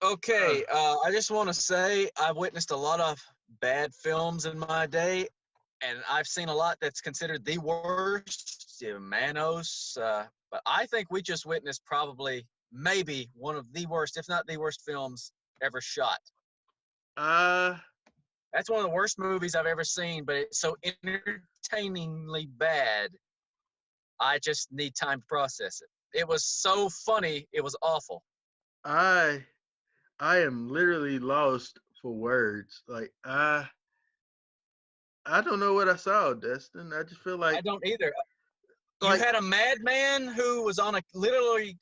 Okay, I just want to say I've witnessed a lot of bad films in my day, and I've seen a lot that's considered the worst, Manos. But I think we just witnessed probably, maybe one of the worst, if not the worst, films ever shot. Uh, That's one of the worst movies I've ever seen, but it's so entertainingly bad. I just need time to process it. It was so funny, it was awful. I I am literally lost for words. I don't know what I saw, Destin. I just feel I don't either. You like had a madman who was on a literally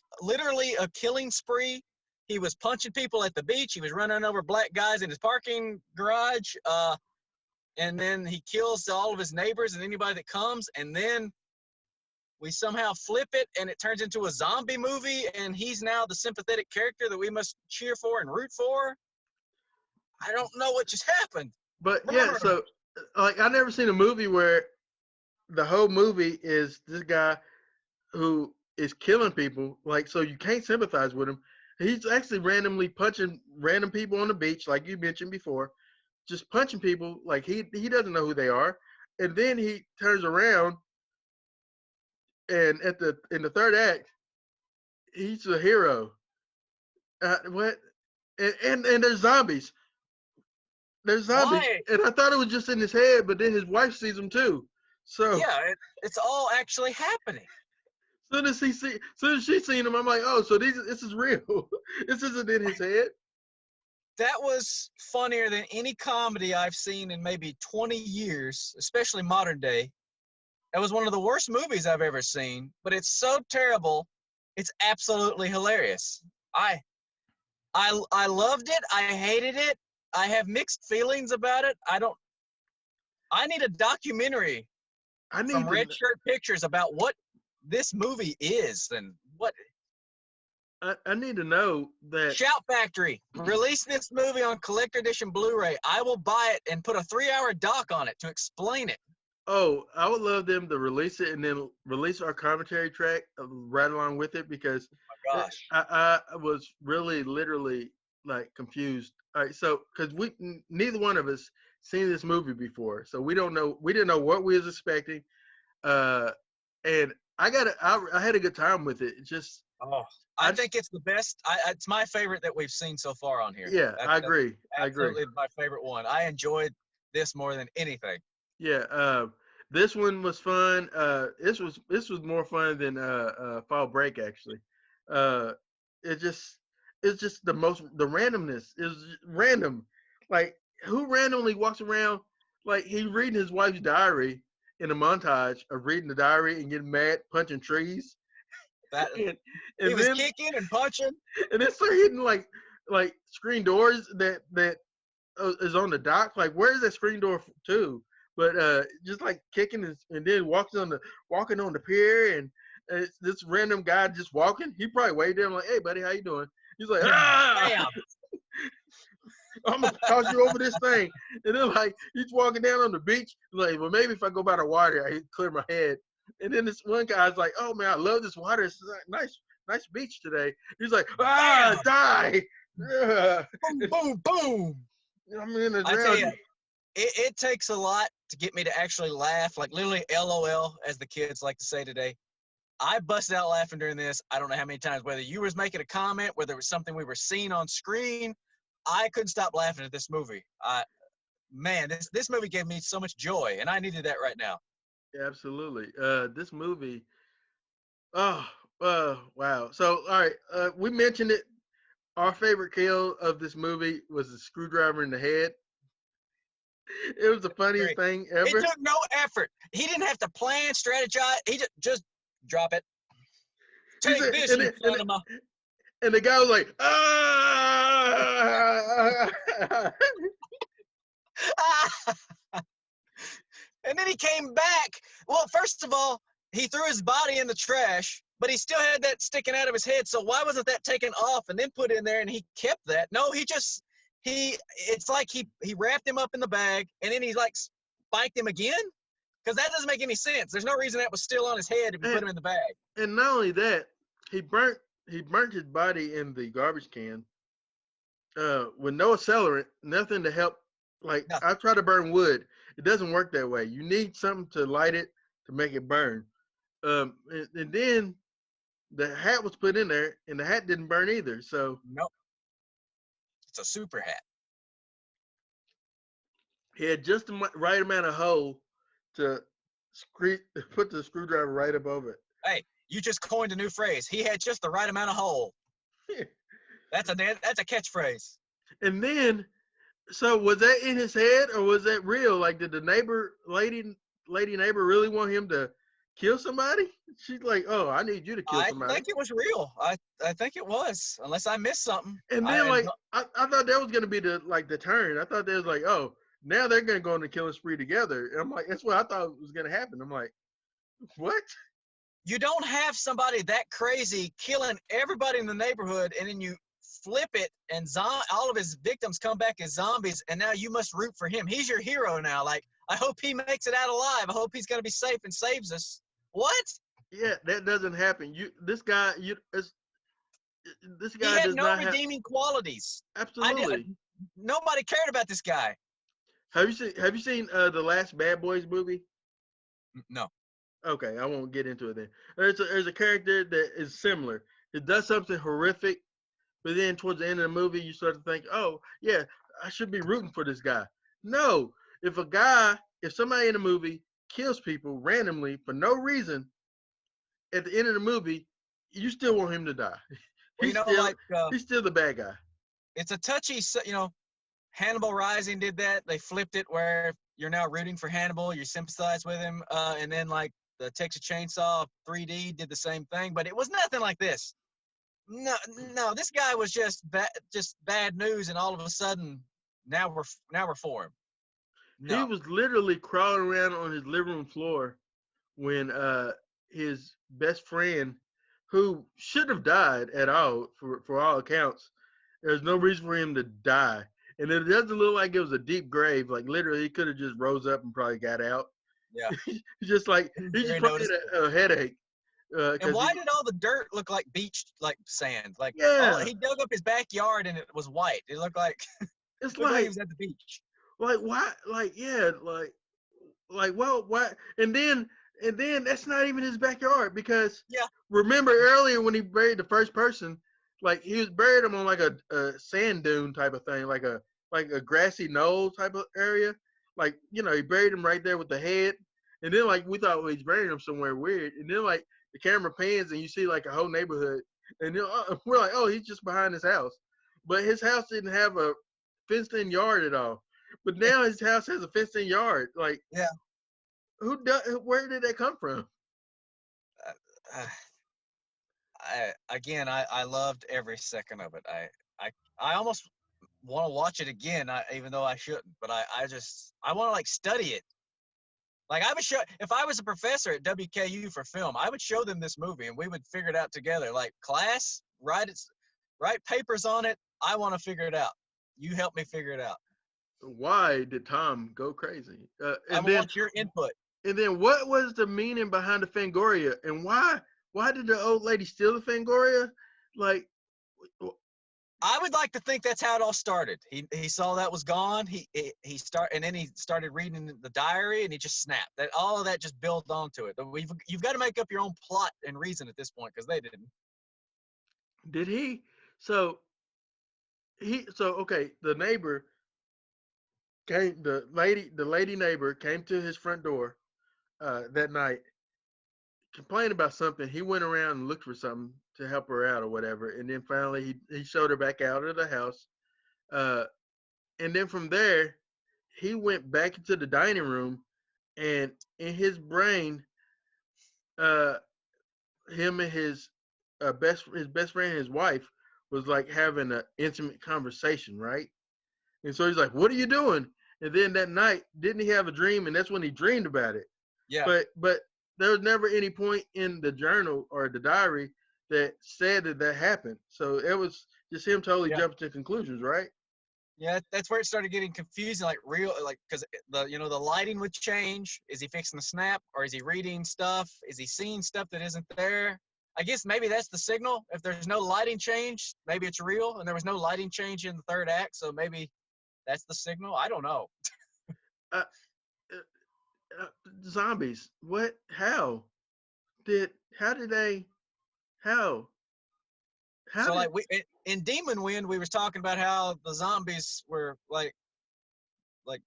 a killing spree. He was punching people at the beach. He was running over black guys in his parking garage. And then he kills all of his neighbors and anybody that comes. And then we somehow flip it, and it turns into a zombie movie. And he's now the sympathetic character that we must cheer for and root for. I don't know what just happened. but yeah, so like I never seen a movie where the whole movie is this guy who is killing people. Like, so you can't sympathize with him. He's actually randomly punching random people on the beach, like you mentioned before, just punching people. Like he doesn't know who they are, and then he turns around and at the in the third act, he's a hero. What? And there's zombies. There's zombies, Why? and I thought it was just in his head, but then his wife sees them too. So Yeah, it's all actually happening. soon as she seen him, I'm like, oh, so this is real. This isn't in his head. That was funnier than any comedy I've seen in maybe 20 years, especially modern day. That was one of the worst movies I've ever seen, but it's so terrible, it's absolutely hilarious. I I loved it. I hated it. I have mixed feelings about it. I need a documentary I from need Red to. Shirt Pictures about what this movie is and what I need to know that. Shout Factory, release this movie on collector edition Blu-ray. I will buy it and put a 3-hour doc on it to explain it. Oh, I would love them to release it and then release our commentary track right along with it because Oh my gosh. I was really literally like confused. All right, so because neither one of us seen this movie before, so we didn't know what we was expecting. Uh, and I had a good time with it. It's just Oh, I I just think it's the best. It's my favorite that we've seen so far on here. yeah, I That's agree. I agree. absolutely my favorite one. I enjoyed this more than anything. Yeah, this one was fun. This was more fun than Fall Break actually. Uh, it just it's just the randomness is random. Like who randomly walks around like he reading his wife's diary in a montage of reading the diary and getting mad, punching trees, That and he and was then kicking and punching. and then start hitting like screen doors that is on the dock. Like, where's that screen door to? But just like kicking and then walking on the pier, and this random guy just walking. He probably waved at him like, "Hey, buddy, how you doing?" He's like, "Ah, Bam. I'm gonna toss you over this thing." And then like he's walking down on the beach. Like, well, maybe if I go by the water, I clear my head. And then this one guy's like, "Oh man, I love this water. It's nice beach today." He's like, "Ah, Bam. die!" Boom, boom, boom. I'm in the I tell you, ground. it takes a lot to get me to actually laugh, like literally LOL, as the kids like to say today. I busted out laughing during this. I don't know how many times, whether you was making a comment, whether it was something we were seeing on screen. I couldn't stop laughing at this movie. Man, this movie gave me so much joy, and I needed that right now. Absolutely. This movie. Oh, wow. So, all right. We mentioned it. Our favorite kill of this movie was the screwdriver in the head. It was the funniest Great. thing It ever. took no effort. He didn't have to plan, strategize. He just drop it. He Take said, this, you son of a. and the guy was like, ah. And then he came back. Well, first of all, he threw his body in the trash, but he still had that sticking out of his head. So why wasn't that taken off and then put in there and he kept that? No, he it's like he wrapped him up in the bag and then he like spiked him again? Because that doesn't make any sense. There's no reason that was still on his head if you put and him in the bag. and not only that, he burnt his body in the garbage can, with no accelerant, nothing to help. Like Nothing. I try to burn wood, it doesn't work that way. You need something to light it to make it burn. And then the hat was put in there, and the hat didn't burn either. So Nope. It's a super hat. he had just the right amount of hole to put the screwdriver right above Hey, you just coined a new phrase. He had just the right amount of hole. it. That's a catchphrase. And then, so was that in his head or was that real? Like, did the lady neighbor really want him to kill somebody? She's like, "Oh, I need you to kill I somebody." think it was real. I think it was, unless I missed something. And then, like, I thought that was gonna be the turn. I thought they was like, "Oh, now they're gonna go on the killing spree together." And I'm like, that's what I thought was gonna happen. I'm like, what? You don't have somebody that crazy killing everybody in the neighborhood, and then you flip it, and all of his victims come back as zombies, and now you must root for him. He's your hero now. Like, I hope he makes it out alive. I hope he's gonna be safe and saves us. What? Yeah, that doesn't happen. This He guy had does no not have redeeming qualities. I did. absolutely. Nobody cared about this guy. Have you seen the last Bad Boys movie? No. Okay, I won't get into it then. There's a character that is similar. It does something horrific, but then towards the end of the movie, you start to think, oh yeah, I should be rooting for this guy. No, if somebody in a movie kills people randomly for no reason, at the end of the movie, you still want him to die. Well, He's still like he's still the bad guy. it's a touchy. Hannibal Rising did that. They flipped it where you're now rooting for Hannibal. You sympathize with him, and then like the Texas Chainsaw 3D did the same thing, but it was nothing like this. No, no, this guy was just bad news, and all of a sudden, now we're for him. He No, was literally crawling around on his living room floor when his best friend, who should have died at all for all accounts, there's no reason for him to die, and it doesn't look like it was a deep grave. Like literally, he could have just rose up and probably got out. yeah, He's just like he just very probably noticeable. had a headache And because why did all the dirt look like beach, like sand? Like all yeah, he dug up his backyard and it was white. It looked like it's looked like he like was at the beach. why like yeah like well why and then that's not even his backyard because Yeah, remember earlier when he buried the first person, like he was buried him on like a sand dune type of thing, like a grassy knoll type of area. Like, he buried him right there with the head. And then like we thought, well, he's buried him somewhere weird. And then like the camera pans and you see like a whole neighborhood. And then we're like, oh, he's just behind his house. But his house didn't have a fenced in yard at all. But now his house has a fenced in yard. Like yeah. where did that come from? Uh, I loved every second of it. I almost want to watch it again, even though I shouldn't. But I want to like study it. Like I would show if I was a professor at WKU for film, I would show them this movie and we would figure it out together. Like class, write papers on it. I want to figure it out. You help me figure it out. Why did Tom go crazy? I want your input. And then what was the meaning behind the Fangoria? And why did the old lady steal the Fangoria? Like I would like to think that's how it all started. He saw that was gone. And then he started reading the diary, and he just snapped. That all of that just built onto it. You've got to make up your own plot and reason at this point because they didn't. did he? So okay. The neighbor came. The lady neighbor came to his front door that night, complained about something. He went around and looked for something to help her out or whatever, and then finally he showed her back out of the house. Uh, and then from there, he went back into the dining room, and in his brain, uh, him and his best friend, and his wife, was like having an intimate conversation, right? And so he's like, "What are you doing?" And then that night, didn't he have a dream? And that's when he dreamed about it. Yeah, But there was never any point in the journal or the diary that said that happened. So it was just him totally yeah, jumping to conclusions, right? yeah. That's where it started getting confusing. Like because the lighting would change. Is he fixing the snap, or is he reading stuff? Is he seeing stuff that isn't there? I guess maybe that's the signal. If there's no lighting change, maybe it's real, and there was no lighting change in the third act, so maybe that's the signal. I don't know. Uh, uh, Zombies. What? How did? How did they? How? How So did? like in Demon Wind, we was talking about how the zombies were like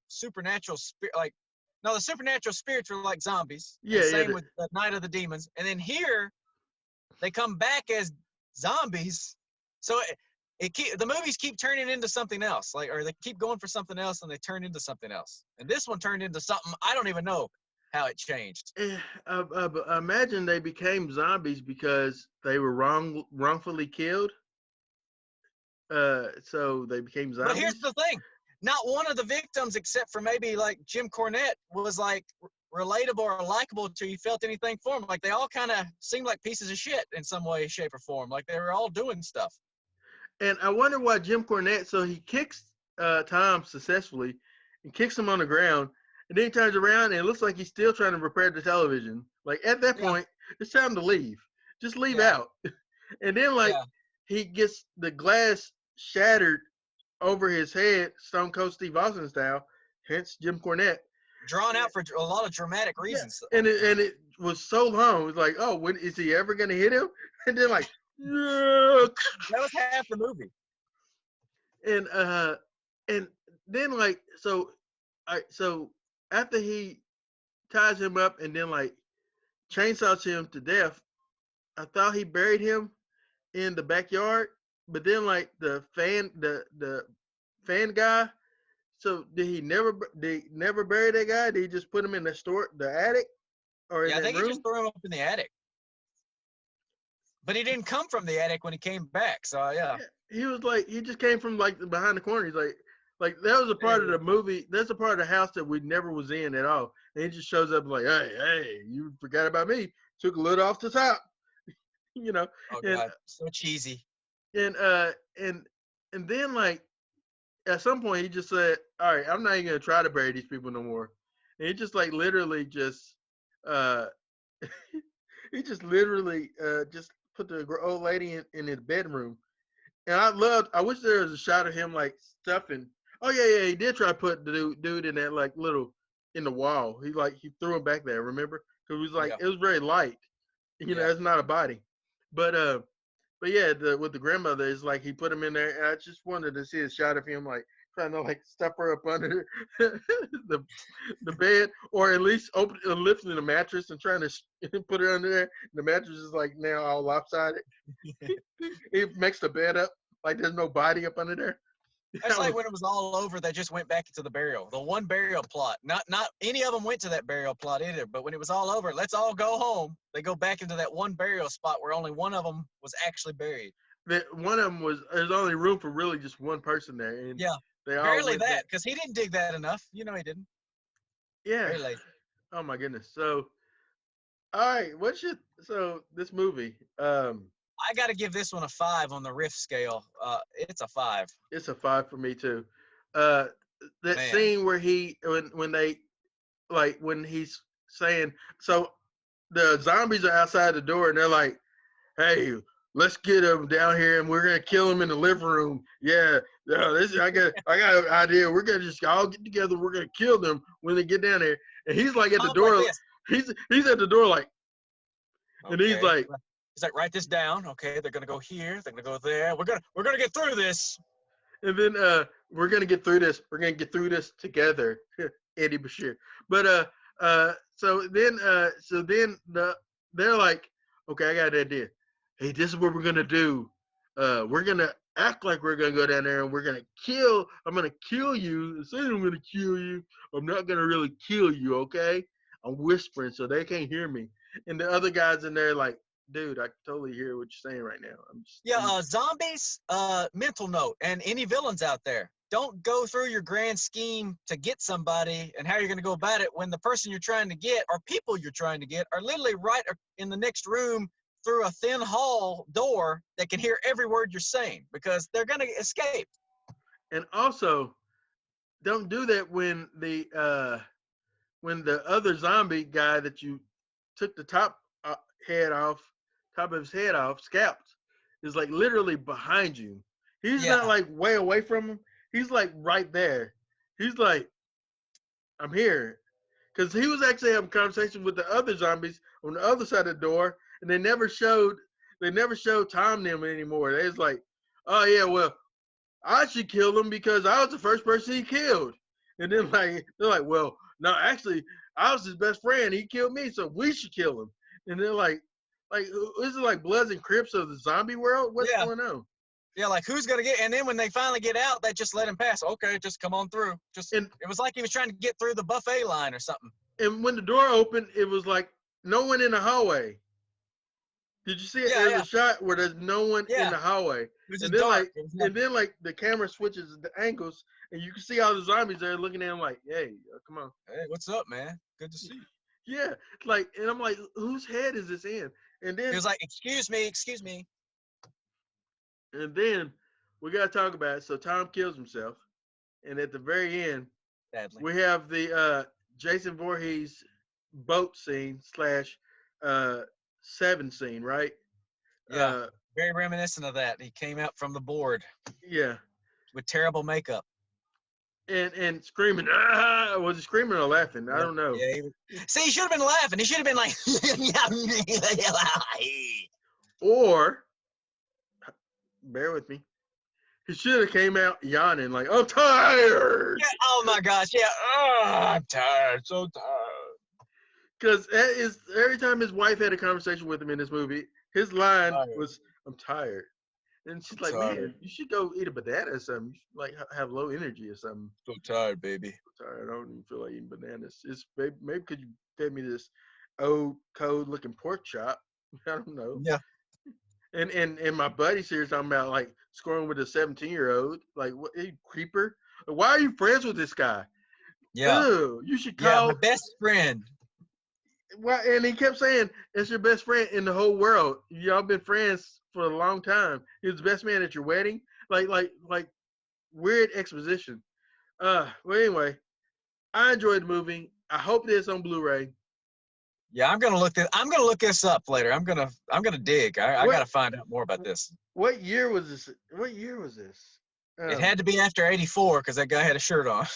supernatural spirit, like no, the supernatural spirits were like zombies, and Yeah, yeah. same with the Night of the Demons. And then here they come back as zombies. So the movies keep turning into something else, like, or they keep going for something else and they turn into something else. And this one turned into something I don't even know how it changed. Imagine they became zombies because they were wrongfully killed. So they became But here's zombies. the thing: not one of the victims, except for maybe like Jim Cornette, was like relatable or likable to you. Felt anything for him? Like they all kind of seemed like pieces of shit in some way, shape, or form. Like they were all doing stuff. And I wonder why Jim Cornette. So he kicks Tom successfully, and kicks him on the ground, and then he turns around and it looks like he's still trying to repair the television. Like at that Yeah, point, it's time to leave. Just leave yeah, out. And then like yeah. he gets the glass shattered over his head, Stone Cold Steve Austin style. Hence Jim Cornette. Drawn out for a lot of dramatic Yeah, reasons. and it was so long. It was like, oh, when is he ever gonna hit him? And then like, yeah. That was half the movie. and and then like so after he ties him up and then like chainsaws him to death, I thought he buried him in the backyard, but then like the fan guy. So did he never bury that guy? Did he just put him in the attic, or in Yeah, I that think he room? just threw him up in the attic. But he didn't come from the attic when he came back. So yeah. Yeah, he was like he just came from like behind the corner. He's like that was a part of Hey. the movie. That's a part of the house that we never was in at all. And he just shows up like, hey, you forgot about me. Took a lid off the top, you know. Oh And god, so cheesy. and uh and and then like at some point he just said, all right, I'm not even gonna try to bury these people no more. And he just like literally just uh he just literally just put the old lady in his bedroom. And I wish there was a shot of him like stuffing. Oh yeah, he did try to put the dude in that like little in the wall. He threw him back there. Remember? Because it was like Yeah, it was very light. yeah. It's not a body. But but yeah, with the grandmother, it's like he put him in there. And I just wanted to see a shot of him like trying to like stuff her up under the the bed, or at least lifting the mattress and trying to put her under there. The mattress is like now all lopsided. He makes the bed up like there's no body up under there. That's That like was when it was all over, they just went back into the burial. The one burial plot. Not any of them went to that burial plot either. But when it was all over, let's all go home. They go back into that one burial spot where only one of them was actually buried. that one of them was there's only room for really just one person there, and Yeah, they all barely went that back. because he didn't dig that enough. You know he didn't. Yeah. Very lazy. Oh my goodness. So all right, so this movie? I got to give this one a 5 on the riff scale. It's a 5. It's a 5 for me too. Uh, that Man, scene where when they like when he's saying so the zombies are outside the door and they're like, hey, let's get him down here and we're gonna kill him in the living room. Yeah, yeah. I got an idea. We're gonna just all get together. We're gonna kill them when they get down there. And he's like at the Tom's like door. this. He's at the door like, and he's Okay. like, He's like, write this down. Okay, they're gonna go here. They're gonna go there. We're gonna get through this. and then we're gonna get through this. We're gonna get through this together, Eddie Bashir. But so then they're like, okay, I got an idea. Hey, this is what we're gonna do. We're gonna act like we're gonna go down there and we're gonna kill. I'm gonna kill you. Say I'm gonna kill you. I'm not gonna really kill you. Okay? I'm whispering so they can't hear me. And the other guys in there like, dude, I totally hear what you're saying right now. Yeah, I'm zombies. Mental note, and any villains out there, don't go through your grand scheme to get somebody and how you're going to go about it when the person you're trying to get or people you're trying to get are literally right in the next room through a thin hall door that can hear every word you're saying because they're going to escape. And also, don't do that when the other zombie guy that you took the top head off, top of his head off, scalped, is like literally behind you. He's not Yeah. like way away from him. He's like right there. He's like, I'm here. Because he was actually having conversations with the other zombies on the other side of the door, and they never showed Tom them anymore. They was like, oh yeah, well, I should kill him because I was the first person he killed. And then like they're like, well, no, actually, I was his best friend. He killed me, so we should kill him. And they're like, this is like Bloods and Crips of the zombie world. What's Yeah. going on? Yeah, like who's gonna get? And then when they finally get out, they just let him pass. Okay, just come on through. And It was like he was trying to get through the buffet line or something. and when the door opened, it was like no one in the hallway. Did you see it? Yeah, There's yeah, a shot where there's no one in yeah. the hallway, It was and just then dark. like, It was and nothing. then like the camera switches the angles, and you can see all the zombies there looking at him like, "Hey, come on." Hey, what's up, man? Good to see you. Yeah, like, and I'm like, whose head is this in? And He then, was like, excuse me, excuse me. and then we gotta talk about it. So Tom kills himself, and at the very end, Sadly. we have the Jason Voorhees boat scene slash uh, seven scene, right? Yeah, Uh, very reminiscent of that. He came out from the board yeah, with terrible makeup. and screaming. Ah! Was he screaming or laughing? I Yeah, don't know. yeah. See, he should have been laughing. He should have been like, Or bear with me. He should have came out yawning like, "I'm tired," yeah. Oh my gosh, yeah. Oh, I'm tired, so tired. because that is every time his wife had a conversation with him in this movie, his line Tired, was, "I'm tired," and she's I'm like, tired, "Man, you should go eat a banana or something. You should, like have low energy or something." so tired, baby. I'm tired. I don't even feel like eating bananas. It's maybe could you fed me this old cold looking pork chop? I don't know. Yeah, And my buddies here talking about like scoring with a 17-year-old. Like, what, you creeper? Why are you friends with this guy? yeah, Ew, you should yeah. My call. best friend. Why? And he kept saying it's your best friend in the whole world. Y'all been friends for a long time. He was the best man at your wedding. Like weird exposition. Well, anyway, I enjoyed the movie. I hope it is on Blu-ray. Yeah, I'm gonna look this. I'm gonna look this up later. I'm gonna dig. I What gotta find out more about this. what year was this? What year was this? It had to be after '84 because that guy had a shirt on.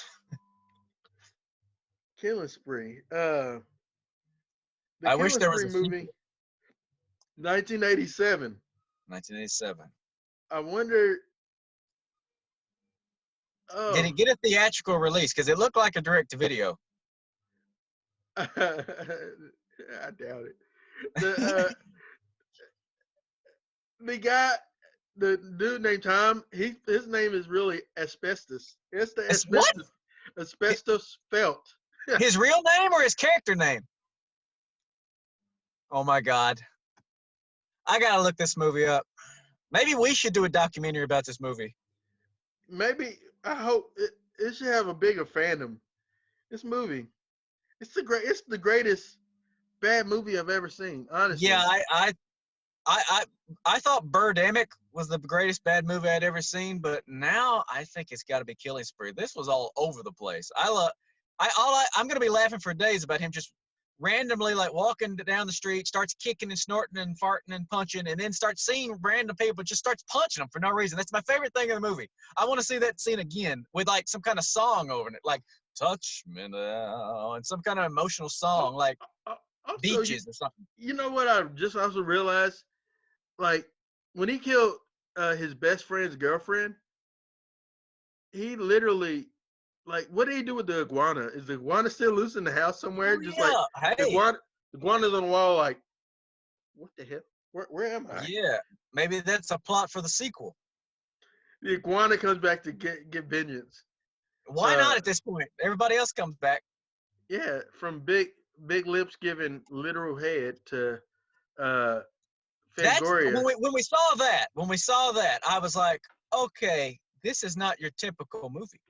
Killing Spree. The I wish Killing there was Spree a movie, sequel. 1987. 1987. I wonder. Did Oh, it get a theatrical release? Because it looked like a direct-to-video. I doubt it. The the guy, the dude named Tom, his name is really Asbestos. It's the What? asbestos felt. His real name or his character name? Oh my God. I gotta look this movie up. Maybe we should do a documentary about this movie. Maybe I hope it should have a bigger fandom. This movie, it's the greatest bad movie I've ever seen. Honestly, Yeah, I I thought Birdemic was the greatest bad movie I'd ever seen, but now I think it's got to be Killing Spree. This was all over the place. I'm gonna be laughing for days about him just randomly like walking down the street, starts kicking and snorting and farting and punching, and then starts seeing random people, just starts punching them for no reason. That's my favorite thing in the movie. I want to see that scene again with like some kind of song over it, like "Touch Me Now" and some kind of emotional oh, song like also "Beaches" or something. you know what I just also realized, like when he killed his best friend's girlfriend, he literally like what did he do with the iguana? Is the iguana still loose in the house somewhere? Oh Just like yeah, the hey. iguana's on the wall, like what the hell? Where am I? Yeah, maybe that's a plot for the sequel. The iguana comes back to get vengeance. Why not at this point? Everybody else comes back. Yeah, from big lips giving literal head to uh That's Fangoria. when we saw that, I was like, okay, this is not your typical movie.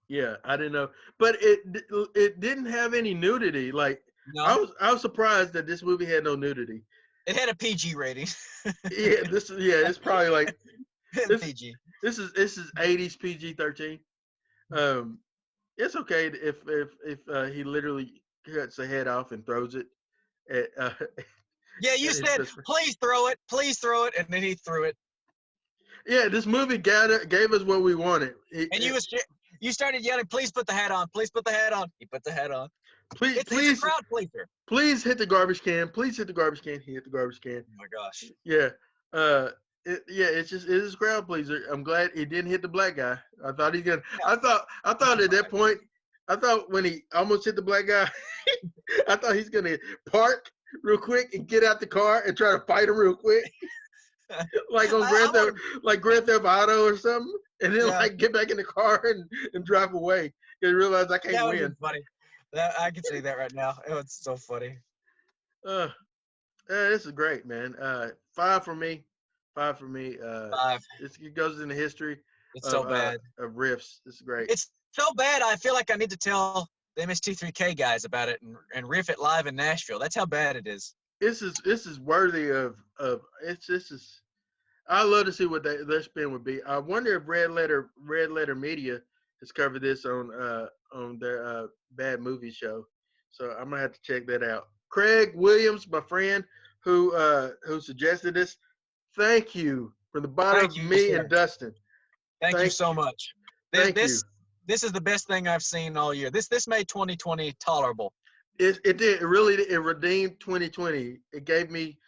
Yeah, I didn't know, but it didn't have any nudity. Like No, I was surprised that this movie had no nudity. it had a PG rating. It's probably like this PG. this is 80s PG-13. Um, it's okay if he literally cuts the head off and throws it at Yeah, you and his said, best friend. please throw it, and then he threw it. Yeah, this movie gave us what we wanted. And you started yelling, please put the hat on, please put the hat on. He put the hat on. Please, It's a please, crowd pleaser. please hit the garbage can. Please hit the garbage can. He hit the garbage can. Oh my gosh. Yeah. It's just it is a crowd pleaser. I'm glad he didn't hit the black guy. I thought he's gonna. Yeah. I thought at that point, I thought when he almost hit the black guy, I thought he's gonna park real quick and get out the car and try to fight him real quick, like on Grand Theft Auto or something, and then Yeah. like get back in the car and drive away because he realized I can't That would win. be funny. I can see that right now. Oh, it's so funny. This is great, man. 5 for me. 5 for me. 5. It goes into history It's so bad. of riffs. This is great. It's so bad. I feel like I need to tell the MST3K guys about it and riff it live in Nashville. That's how bad it is. This is worthy of this is. I love to see what their spin would be. I wonder if Red Letter Media has covered this on their bad movie show. So I'm gonna have to check that out. Craig Williams, my friend, who suggested this. Thank you from the bottom of me sir. and Dustin. Thank you so much. Thank you. This is the best thing I've seen all year. This made 2020 tolerable. It did. It really did. It redeemed 2020. It gave me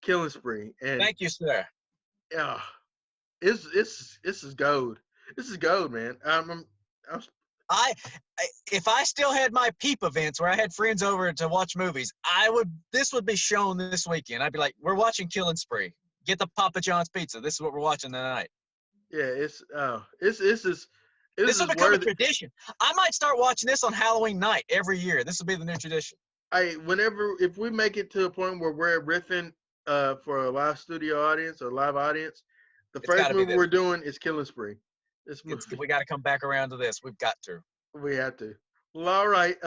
Killing Spree. And Thank you, sir. yeah, this is gold. This is gold, man. If I still had my peep events where I had friends over to watch movies, this would be shown this weekend. I'd be like, we're watching Killing Spree. Get the Papa John's pizza. This is what we're watching tonight. Yeah, this will become a tradition. I might start watching this on Halloween night every year. This will be the new tradition. If we make it to a point where we're riffing for a live studio audience or live audience, the first movie we're doing is Killing Spree. We got to come back around to this. We've got to. We have to. Well, all right.